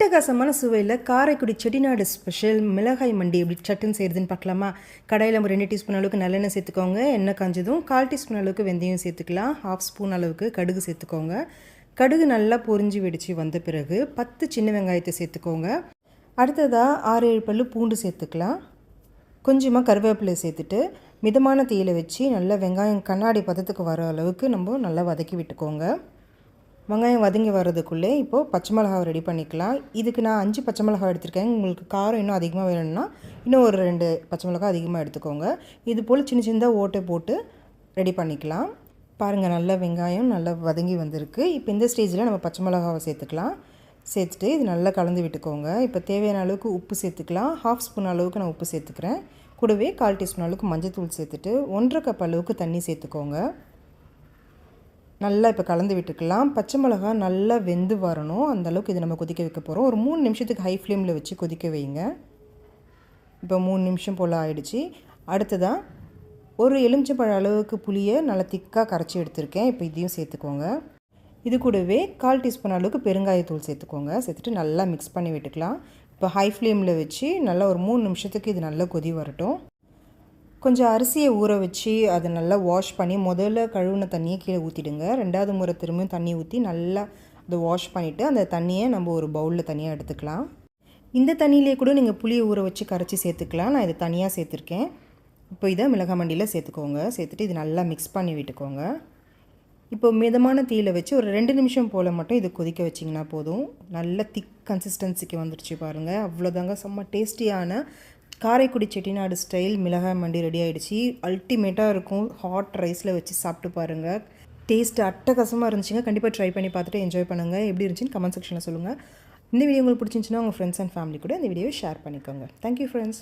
அட்டகாசமான சுவையில் காரைக்குடி செட்டிநாடு ஸ்பெஷல் மிளகாய் மண்டி எப்படி சட்டுன்னு செய்கிறதுன்னு பார்க்கலாமா. கடாயில் நம்ம 2 டீஸ்பூன் அளவுக்கு நல்லெண்ணெய் சேர்த்துக்கோங்க. எண்ணெய் காஞ்சதும் 1/4 டீஸ்பூன் அளவுக்கு வெந்தயம் சேர்த்துக்கலாம். 1/2 ஸ்பூன் அளவுக்கு கடுகு சேர்த்துக்கோங்க. கடுகு நல்லா பொரிஞ்சு வெடித்து வந்த பிறகு 10 சின்ன வெங்காயத்தை சேர்த்துக்கோங்க. அடுத்ததாக 6-7 பல்லு பூண்டு சேர்த்துக்கலாம். கொஞ்சமாக கருவேப்பிலை சேர்த்துட்டு மிதமான தீயில் வச்சு நல்லா வெங்காயம் கண்ணாடி பதத்துக்கு வர அளவுக்கு நம்ம நல்லா வதக்கி விட்டுக்கோங்க. வெங்காயம் வதங்கி வர்றதுக்குள்ளே இப்போது பச்சை மிளகாவை ரெடி பண்ணிக்கலாம். இதுக்கு நான் 5 பச்சை மிளகாய் எடுத்துருக்கேன். உங்களுக்கு காரம் இன்னும் அதிகமாக வேணும்னா இன்னும் ஒரு 2 பச்சை மிளகாய் அதிகமாக எடுத்துக்கோங்க. இது போல் சின்ன சின்னதாக ஓட்டை போட்டு ரெடி பண்ணிக்கலாம். பாருங்கள், நல்லா வெங்காயம் நல்லா வதங்கி வந்திருக்கு. இப்போ இந்த ஸ்டேஜில் நம்ம பச்சை மிளகாவை சேர்த்துக்கலாம். சேர்த்துட்டு இது நல்லா கலந்து விட்டுக்கோங்க. இப்போ தேவையான அளவுக்கு உப்பு சேர்த்துக்கலாம். 1/2 ஸ்பூன் அளவுக்கு நான் உப்பு சேர்த்துக்கிறேன். கூடவே 1/4 டீஸ்பூன் அளவுக்கு மஞ்சள் சேர்த்துட்டு 1/2 கப் அளவுக்கு தண்ணி சேர்த்துக்கோங்க. நல்லா இப்போ கலந்து விட்டுக்கலாம். பச்சை மிளகா நல்லா வெந்து வரணும், அந்தளவுக்கு இதை நம்ம கொதிக்க வைக்க போகிறோம். ஒரு 3 நிமிஷத்துக்கு ஹை ஃப்ளேமில் வச்சு கொதிக்க வைங்க. இப்போ 3 நிமிஷம் போல் ஆகிடுச்சு. அடுத்ததாக ஒரு எலுமிச்சம்பழ அளவுக்கு புளியை நல்லா திக்காக கரைச்சி எடுத்திருக்கேன். இப்போ இதையும் சேர்த்துக்கோங்க. இது கூடவே 1/4 டீஸ்பூன் அளவுக்கு பெருங்காயத்தூள் சேர்த்துக்கோங்க. சேர்த்துட்டு நல்லா மிக்ஸ் பண்ணி விட்டுக்கலாம். இப்போ ஹை ஃப்ளேமில் வச்சு நல்லா ஒரு 3 நிமிஷத்துக்கு இது நல்லா கொதி வரட்டும். கொஞ்சம் அரிசியை ஊற வச்சு அதை நல்லா வாஷ் பண்ணி முதல்ல கழுவுன தண்ணியை கீழே ஊற்றிடுங்க. 2வது முறை திரும்பியும் தண்ணி ஊற்றி நல்லா அதை வாஷ் பண்ணிவிட்டு அந்த தண்ணியை நம்ம ஒரு பவுலில் தனியாக எடுத்துக்கலாம். இந்த தண்ணியிலே கூட நீங்கள் புளியை ஊற வச்சு கரைச்சி சேர்த்துக்கலாம். நான் இதை தனியாக சேர்த்துருக்கேன். இப்போ இதை மிளகாய் மண்டியில் சேர்த்துக்கோங்க. சேர்த்துட்டு இது நல்லா மிக்ஸ் பண்ணி விட்டுக்கோங்க. இப்போ மிதமான தீயில் வச்சு ஒரு 2 நிமிஷம் போல் மட்டும் இது கொதிக்க வச்சிங்கன்னா போதும். நல்ல திக் கன்சிஸ்டன்சிக்கு வந்துடுச்சு பாருங்கள். அவ்வளோதாங்க, செம்ம டேஸ்டியான காரைக்குடி செட்டிநாடு ஸ்டைல் மிளகாய் மண்டி ரெடி ஆகிடுச்சு. அல்டிமேட்டாக இருக்கும். ஹாட் ரைஸில் வச்சு சாப்பிட்டு பாருங்கள். டேஸ்ட்டு அட்டகாசமாக இருந்துச்சுங்க. கண்டிப்பாக ட்ரை பண்ணி பார்த்துட்டு என்ஜாய் பண்ணுங்கள். எப்படி இருந்துச்சுன்னு கமெண்ட் செக்ஷனில் சொல்லுங்கள். இந்த வீடியோ உங்களுக்கு பிடிச்சிருந்துச்சுன்னா உங்கள் ஃப்ரெண்ட்ஸ் அண்ட் ஃபேமிலி கூட இந்த வீடியோவை ஷேர் பண்ணிக்கோங்க. Thank you friends.